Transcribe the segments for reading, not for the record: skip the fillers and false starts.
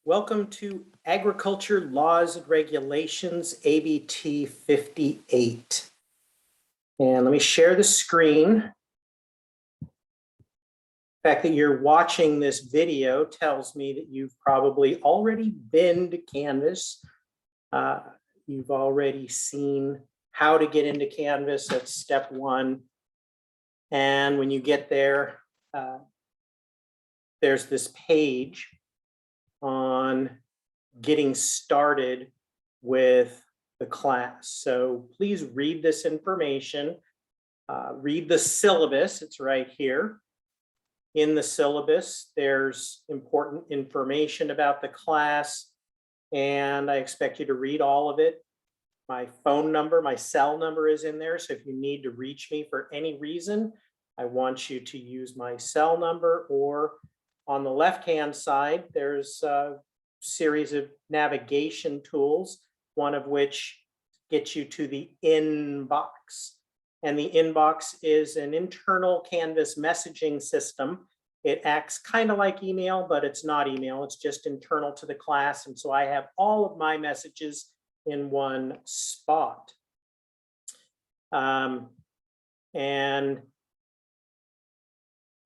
Welcome to Agriculture Laws and Regulations, ABT 58. And let me share the screen. The fact that you're watching this video tells me that you've probably already been to Canvas. You've already seen how to get into Canvas. That's step one. And when you get there, there's this page on getting started with the class. So please read this information, read the syllabus, it's right here. In the syllabus, there's important information about the class, and I expect you to read all of it. My phone number, my cell number is in there, so if you need to reach me for any reason, I want you to use my cell number, or on the left-hand side, there's a series of navigation tools, one of which gets you to the inbox. And the inbox is an internal Canvas messaging system. It acts kind of like email, but it's not email. It's just internal to the class. And so I have all of my messages in one spot. And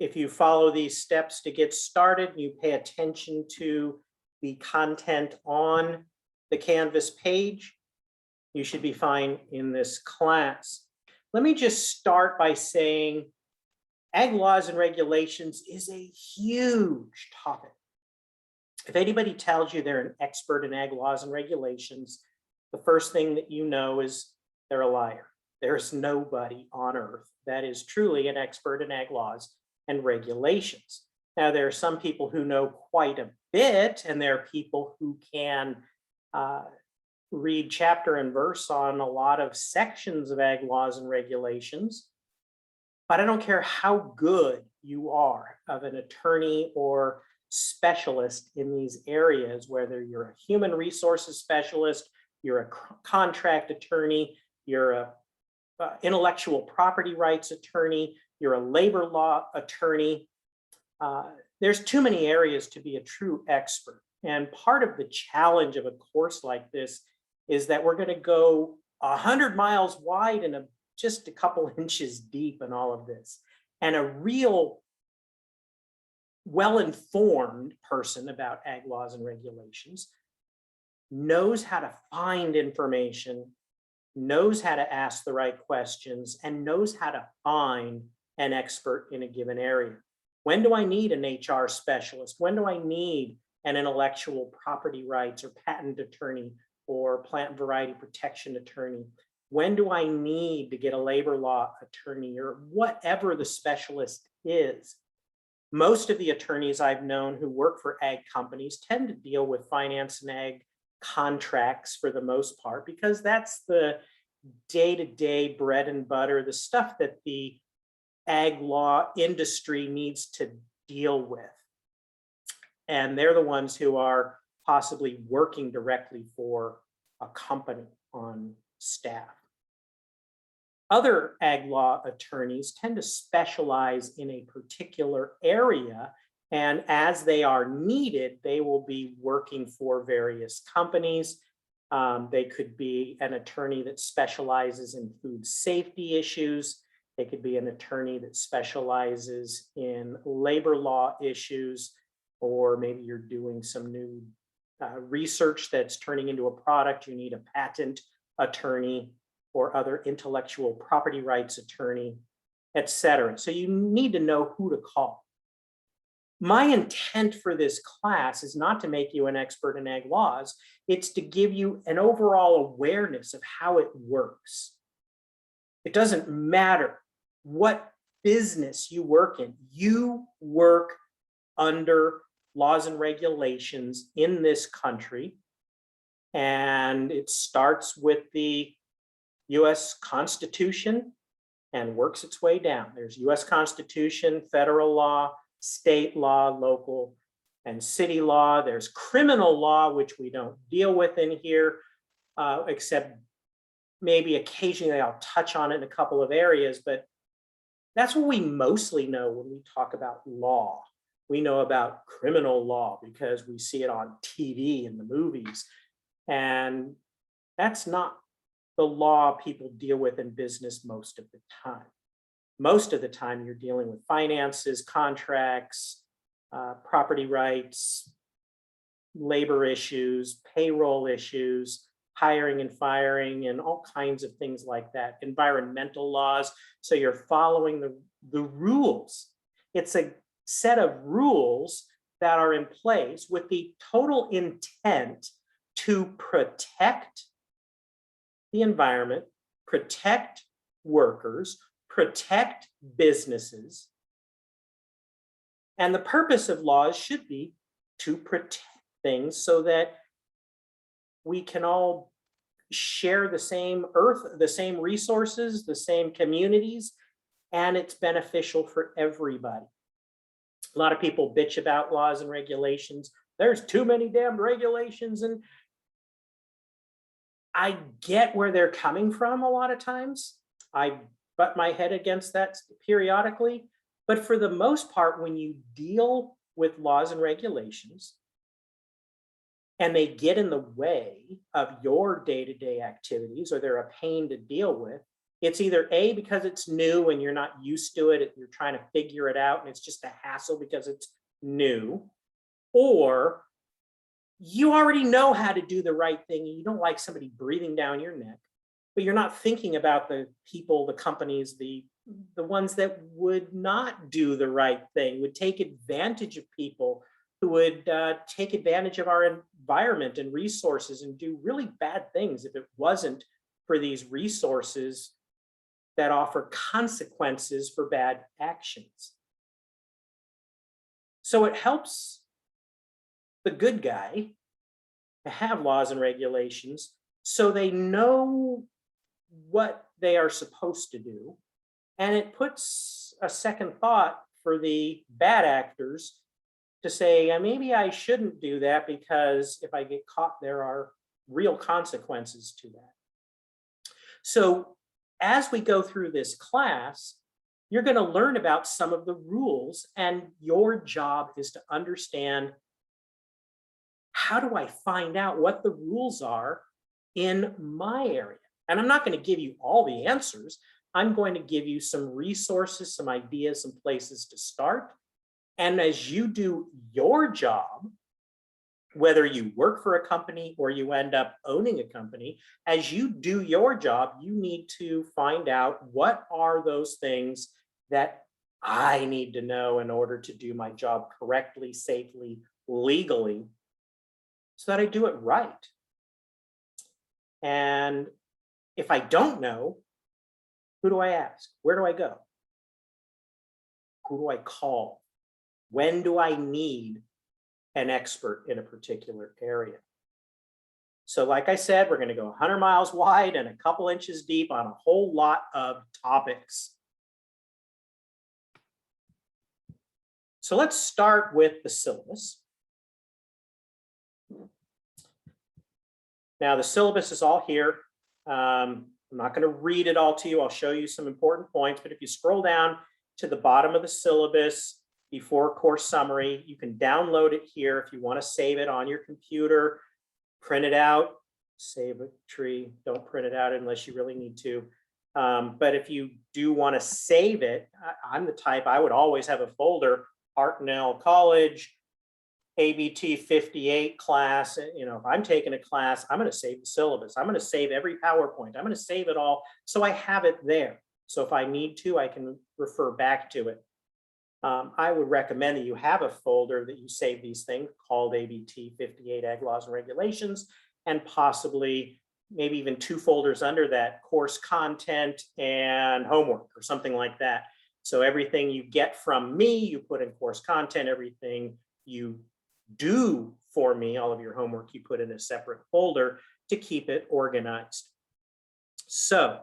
if you follow these steps to get started, you pay attention to the content on the Canvas page, you should be fine in this class. Let me just start by saying ag laws and regulations is a huge topic. If anybody tells you they're an expert in ag laws and regulations, the first thing that you know is they're a liar. There's nobody on earth that is truly an expert in ag laws and regulations. Now, there are some people who know quite a bit, and there are people who can read chapter and verse on a lot of sections of ag laws and regulations. But I don't care how good you are of an attorney or specialist in these areas, whether you're a human resources specialist, you're a contract attorney, you're a intellectual property rights attorney, you're a labor law attorney. There's too many areas to be a true expert. And part of the challenge of a course like this is that we're going to go 100 miles wide and just a couple inches deep in all of this. And a real well-informed person about ag laws and regulations knows how to find information, knows how to ask the right questions, and knows how to find an expert in a given area. When do I need an HR specialist? When do I need an intellectual property rights or patent attorney or plant variety protection attorney? When do I need to get a labor law attorney, or whatever the specialist is? Most of the attorneys I've known who work for ag companies tend to deal with finance and ag contracts for the most part, because that's the day-to-day bread and butter, the stuff that the ag law industry needs to deal with. And they're the ones who are possibly working directly for a company on staff. Other ag law attorneys tend to specialize in a particular area, and as they are needed, they will be working for various companies. They could be an attorney that specializes in food safety issues. They could be an attorney that specializes in labor law issues, or maybe you're doing some new research that's turning into a product. You need a patent attorney or other intellectual property rights attorney, etc. So you need to know who to call. My intent for this class is not to make you an expert in ag laws. It's to give you an overall awareness of how it works. It doesn't matter what business you work in. You work under laws and regulations in this country, and it starts with the US Constitution and works its way down. There's US Constitution, federal law, state law, local and city law. There's criminal law, which we don't deal with in here, except maybe occasionally I'll touch on it in a couple of areas, but that's what we mostly know when we talk about law. We know about criminal law because we see it on TV and the movies. And that's not the law people deal with in business most of the time. Most of the time, you're dealing with finances, contracts, property rights, labor issues, payroll issues, hiring and firing, and all kinds of things like that, environmental laws. So you're following the rules. It's a set of rules that are in place with the total intent to protect the environment, protect workers, protect businesses. And the purpose of laws should be to protect things so that we can all share the same earth, the same resources, the same communities, and it's beneficial for everybody. A lot of people bitch about laws and regulations. There's too many damn regulations, and I get where they're coming from a lot of times. I butt my head against that periodically, but for the most part, when you deal with laws and regulations and they get in the way of your day-to-day activities, or they're a pain to deal with, it's either A, because it's new and you're not used to it, you're trying to figure it out and it's just a hassle because it's new, or you already know how to do the right thing and you don't like somebody breathing down your neck, but you're not thinking about the people, the companies, the ones that would not do the right thing, would take advantage of people, who would take advantage of our environment and resources and do really bad things if it wasn't for these resources that offer consequences for bad actions. So it helps the good guy to have laws and regulations so they know what they are supposed to do. And it puts a second thought for the bad actors to say, maybe I shouldn't do that because if I get caught, there are real consequences to that. So as we go through this class, you're going to learn about some of the rules, and your job is to understand, how do I find out what the rules are in my area? And I'm not going to give you all the answers. I'm going to give you some resources, some ideas, some places to start. And as you do your job, whether you work for a company or you end up owning a company, as you do your job, you need to find out what are those things that I need to know in order to do my job correctly, safely, legally, so that I do it right. And if I don't know, who do I ask? Where do I go? Who do I call? When do I need an expert in a particular area? So like I said, we're going to go 100 miles wide and a couple inches deep on a whole lot of topics. So let's start with the syllabus. Now the syllabus is all here. I'm not going to read it all to you. I'll show you some important points, but if you scroll down to the bottom of the syllabus before course summary, you can download it here if you want to save it on your computer, print it out, save a tree. Don't print it out unless you really need to. But if you do want to save it, I'm the type, I would always have a folder, Hartnell College, ABT 58 class. You know, if I'm taking a class, I'm going to save the syllabus. I'm going to save every PowerPoint. I'm going to save it all so I have it there. So if I need to, I can refer back to it. I would recommend that you have a folder that you save these things called ABT 58 Ag Laws and Regulations, and possibly maybe even 2 folders under that, course content and homework or something like that. So everything you get from me, you put in course content. Everything you do for me, all of your homework, you put in a separate folder to keep it organized. So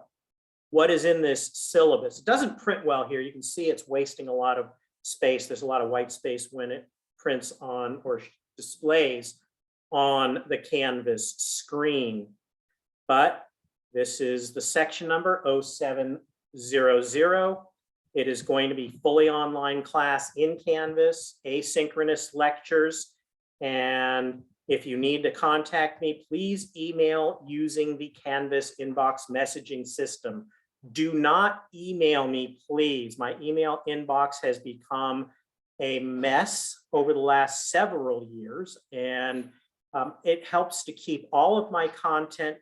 what is in this syllabus? It doesn't print well here. You can see it's wasting a lot of space. There's a lot of white space when it prints on or displays on the Canvas screen. But this is the section number 0700. It is going to be fully online class in Canvas, asynchronous lectures. And if you need to contact me, please email using the Canvas inbox messaging system. Do not email me, please. My email inbox has become a mess over the last several years, and it helps to keep all of my content,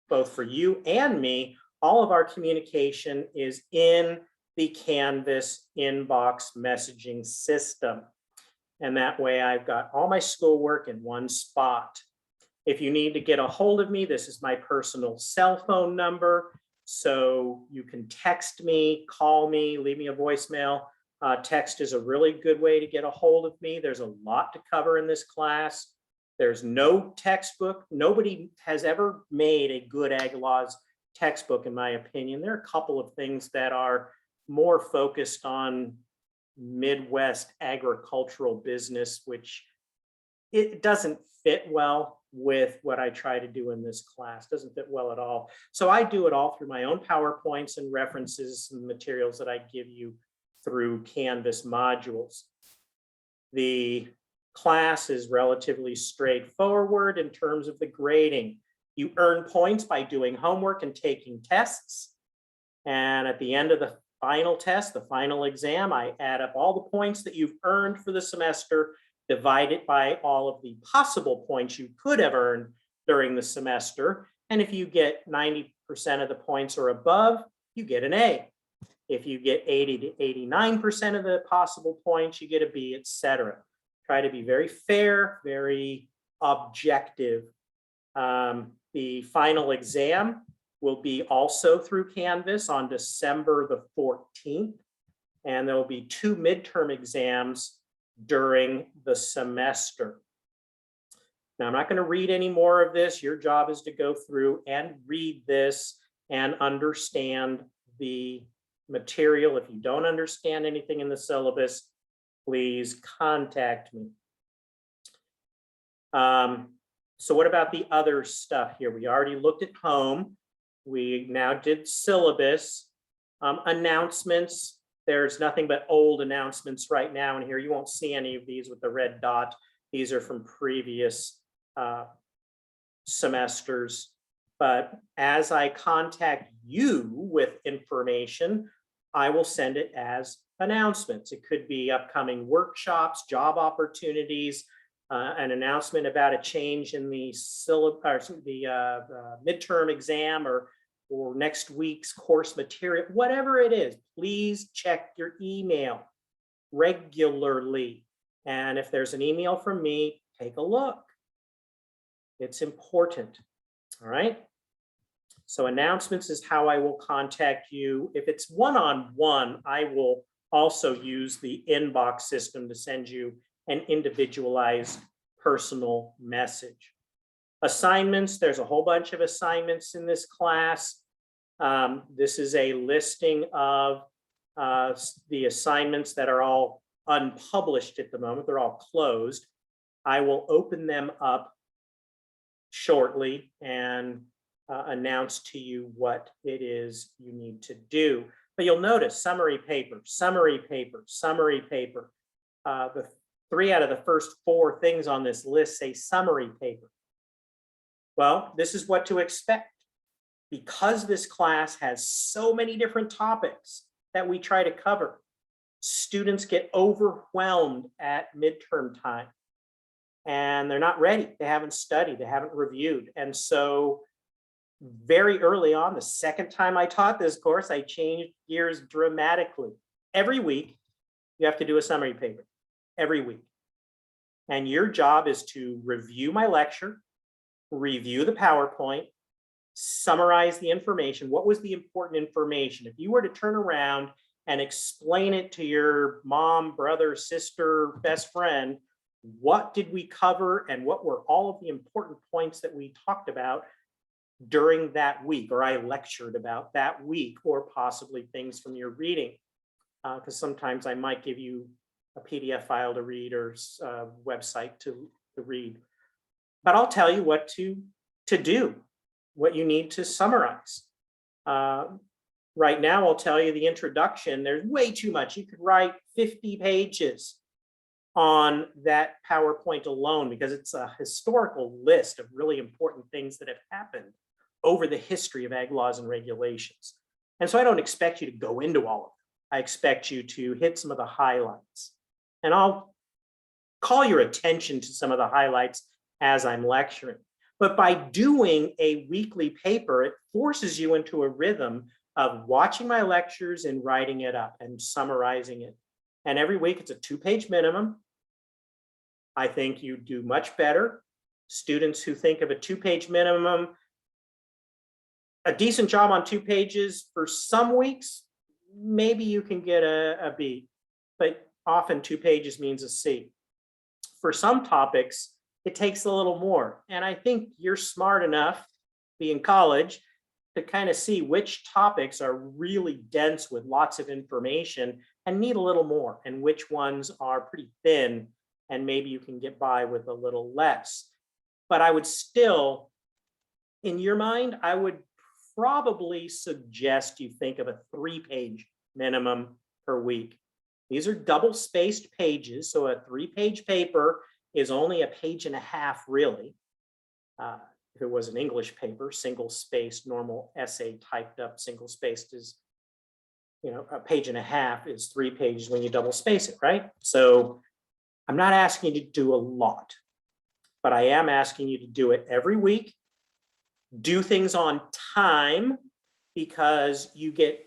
both for you and me. All of our communication is in the Canvas inbox messaging system. And that way I've got all my schoolwork in one spot. If you need to get a hold of me, this is my personal cell phone number. So you can text me, call me, leave me a voicemail. Text is a really good way to get a hold of me. There's a lot to cover in this class. There's no textbook. Nobody has ever made a good ag laws textbook, in my opinion. There are a couple of things that are more focused on Midwest agricultural business, which it doesn't fit well with what I try to do in this class. Doesn't fit well at all. So I do it all through my own PowerPoints and references and materials that I give you through Canvas modules. The class is relatively straightforward in terms of the grading. You earn points by doing homework and taking tests. And at the end of the final test, the final exam, I add up all the points that you've earned for the semester, divide it by all of the possible points you could have earned during the semester. And if you get 90% of the points or above, you get an A. If you get 80 to 89% of the possible points, you get a B, etc. Try to be very fair, very objective. The final exam will be also through Canvas on December the 14th. And there will be 2 midterm exams during the semester. Now, I'm not going to read any more of this. Your job is to go through and read this and understand the material. If you don't understand anything in the syllabus, please contact me. So what about the other stuff here? We already looked at home. We now did syllabus. Announcements. There's nothing but old announcements right now in here. You won't see any of these with the red dot. These are from previous semesters. But as I contact you with information, I will send it as announcements. It could be upcoming workshops, job opportunities, an announcement about a change in the midterm exam or next week's course material, whatever it is. Please check your email regularly. And if there's an email from me, take a look. It's important. All right. So announcements is how I will contact you. If it's one-on-one, I will also use the inbox system to send you an individualized personal message. Assignments, there's a whole bunch of assignments in this class. This is a listing of the assignments that are all unpublished at the moment. They're all closed. I will open them up shortly and announce to you what it is you need to do. But you'll notice summary paper, summary paper, summary paper. The 3 out of the first 4 things on this list say summary paper. Well, this is what to expect. Because this class has so many different topics that we try to cover, students get overwhelmed at midterm time and they're not ready. They haven't studied, they haven't reviewed. And so very early on, the second time I taught this course, I changed gears dramatically. Every week, you have to do a summary paper, every week. And your job is to review my lecture, review the PowerPoint, summarize the information. What was the important information? If you were to turn around and explain it to your mom, brother, sister, best friend, what did we cover and what were all of the important points that we talked about during that week, or I lectured about that week, or possibly things from your reading? Because sometimes I might give you a PDF file to read or a website to read. But I'll tell you what to do, what you need to summarize. Right now, I'll tell you the introduction, there's way too much. You could write 50 pages on that PowerPoint alone because it's a historical list of really important things that have happened over the history of ag laws and regulations. And so I don't expect you to go into all of them. I expect you to hit some of the highlights. And I'll call your attention to some of the highlights as I'm lecturing. But by doing a weekly paper, it forces you into a rhythm of watching my lectures and writing it up and summarizing it. And every week it's a 2-page minimum. I think you do much better. Students who think of a 2-page minimum, a decent job on 2 pages for some weeks, maybe you can get a B, but often 2 pages means a C. For some topics, it takes a little more. And I think you're smart enough, be in college, to kind of see which topics are really dense with lots of information and need a little more, and which ones are pretty thin and maybe you can get by with a little less. But I would still, in your mind, I would probably suggest you think of a 3-page minimum per week. These are double-spaced pages, so a 3-page paper is only a page and a half, really. If it was an English paper, single-spaced, normal essay typed up, single-spaced is, a page and a half is 3 pages when you double space it, right? So I'm not asking you to do a lot, but I am asking you to do it every week. Do things on time, because you get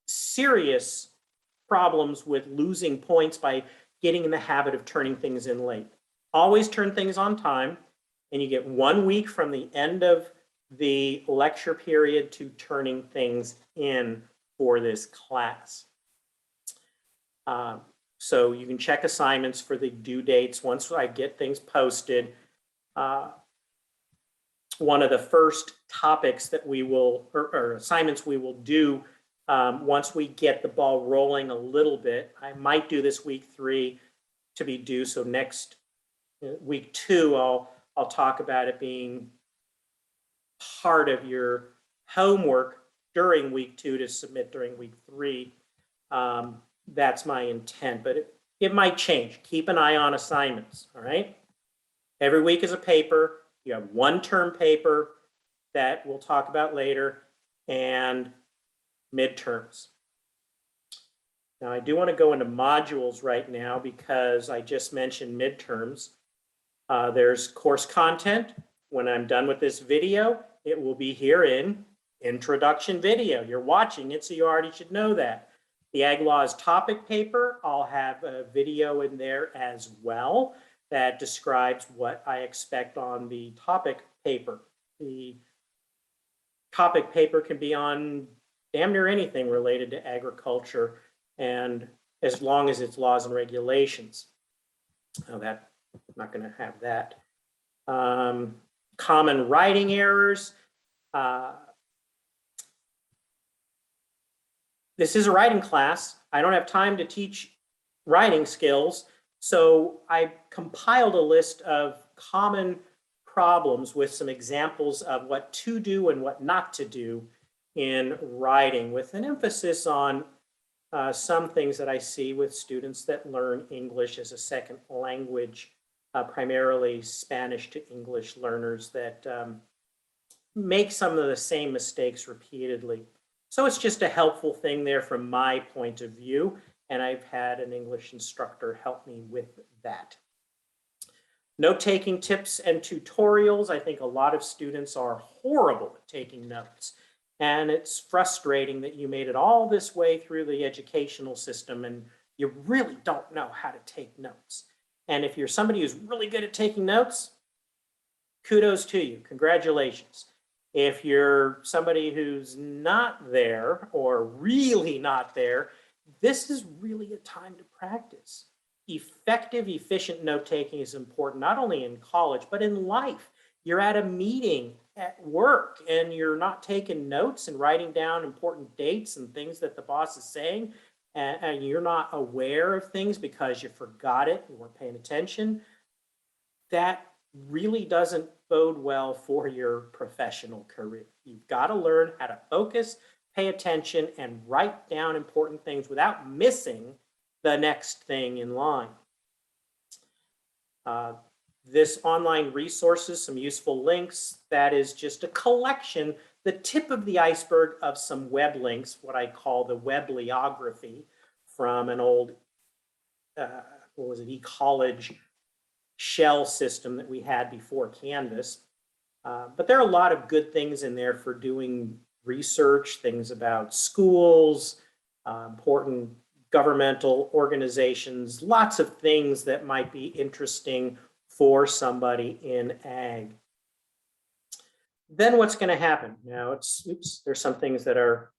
serious problems with losing points by getting in the habit of turning things in late. Always turn things on time, and you get 1 week from the end of the lecture period to turning things in for this class. So you can check assignments for the due dates once I get things posted. One of the first topics that we will, or assignments we will do once we get the ball rolling a little bit, I might do this week 3 to be due. So next week 2, I'll talk about it being part of your homework during week 2 to submit during week 3. That's my intent, but it might change. Keep an eye on assignments, all right? Every week is a paper. You have 1 term paper that we'll talk about later, and midterms. Now, I do want to go into modules right now because I just mentioned midterms. There's course content. When I'm done with this video, it will be here in introduction video. You're watching it, so you already should know that. The Ag Laws topic paper, I'll have a video in there as well that describes what I expect on the topic paper. The topic paper can be on damn near anything related to agriculture, and as long as it's laws and regulations. Now that, I'm not going to have that. Common writing errors. This is a writing class. I don't have time to teach writing skills, so I compiled a list of common problems with some examples of what to do and what not to do in writing, with an emphasis on some things that I see with students that learn English as a second language, primarily Spanish to English learners that make some of the same mistakes repeatedly. So it's just a helpful thing there from my point of view, and I've had an English instructor help me with that. Note-taking tips and tutorials. I think a lot of students are horrible at taking notes, and it's frustrating that you made it all this way through the educational system and you really don't know how to take notes. And if you're somebody who's really good at taking notes, kudos to you, congratulations. If you're somebody who's not there or really not there, this is really a time to practice. Effective, efficient note-taking is important, not only in college, but in life. You're at a meeting at work and you're not taking notes and writing down important dates and things that the boss is saying, and you're not aware of things because you forgot it, you weren't paying attention. That really doesn't bode well for your professional career. You've got to learn how to focus, pay attention, and write down important things without missing the next thing in line. This online resources, some useful links, that is just a collection, the tip of the iceberg of some web links, what I call the webliography from an old, what was it, eCollege shell system that we had before Canvas. But there are a lot of good things in there for doing research, things about schools, important governmental organizations, lots of things that might be interesting for somebody in ag. Then what's going to happen? Now there's some things that are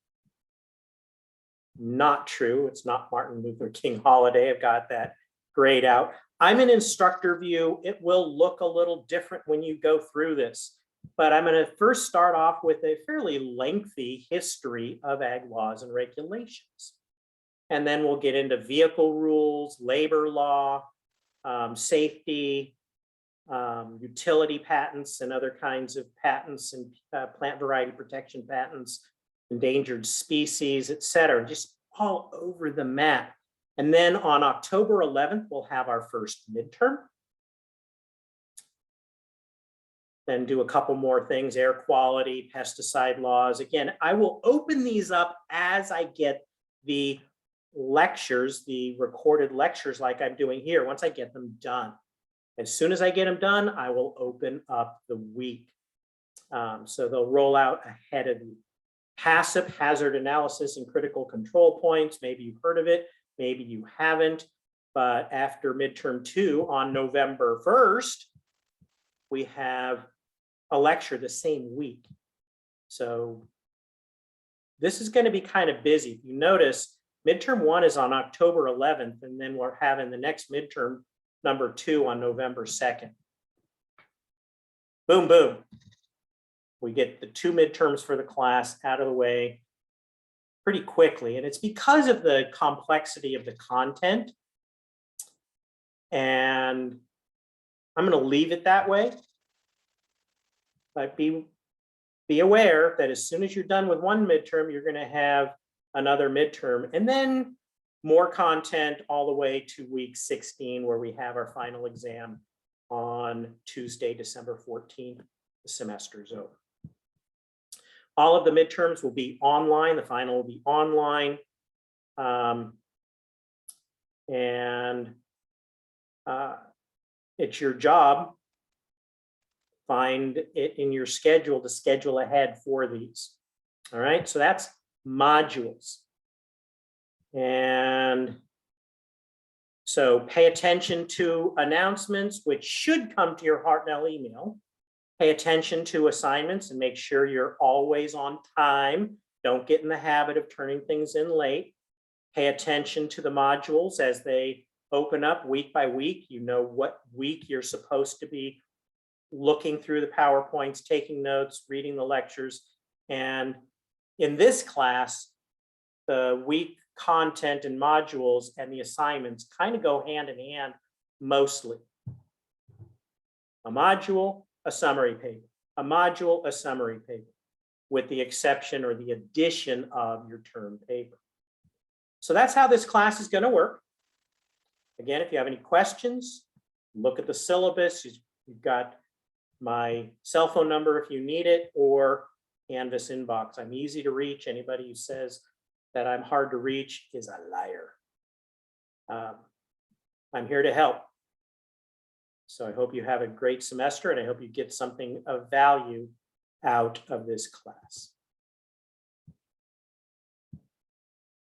not true. It's not Martin Luther King holiday. I've got that grayed out. I'm in instructor view. It will look a little different when you go through this, but I'm going to first start off with a fairly lengthy history of ag laws and regulations. And then we'll get into vehicle rules, labor law, safety, utility patents and other kinds of patents, and plant variety protection patents, endangered species, et cetera, just all over the map. And then on October 11th, we'll have our first midterm. Then do a couple more things, air quality, pesticide laws. Again, I will open these up as I get the lectures, the recorded lectures like I'm doing here, once I get them done. As soon as I get them done, I will open up the week. So they'll roll out ahead of you. Passive hazard analysis and critical control points. Maybe you've heard of it, maybe you haven't. But after midterm 2 on November 1st, we have a lecture the same week. So this is going to be kind of busy. If you notice, midterm 1 is on October 11th, and then we're having the next midterm number 2 on November 2nd. Boom, boom. We get the 2 midterms for the class out of the way pretty quickly. And it's because of the complexity of the content. And I'm going to leave it that way. But be aware that as soon as you're done with one midterm, you're going to have another midterm. And then more content all the way to week 16, where we have our final exam on Tuesday, December 14th. The semester is over. All of the midterms will be online. The final will be online. It's your job, find it in your schedule to schedule ahead for these. All right, so that's modules. And so pay attention to announcements, which should come to your Hartnell email. Pay attention to assignments and make sure you're always on time. Don't get in the habit of turning things in late. Pay attention to the modules as they open up week by week. You know what week you're supposed to be looking through the PowerPoints, taking notes, reading the lectures. And in this class, the week content and modules and the assignments kind of go hand in hand mostly. A module, a summary paper, a module, a summary paper, with the exception or the addition of your term paper. So that's how this class is going to work. Again, if you have any questions, look at the syllabus. You've got my cell phone number if you need it, or Canvas inbox. I'm easy to reach. Anybody who says that I'm hard to reach is a liar. I'm here to help. So I hope you have a great semester, and I hope you get something of value out of this class.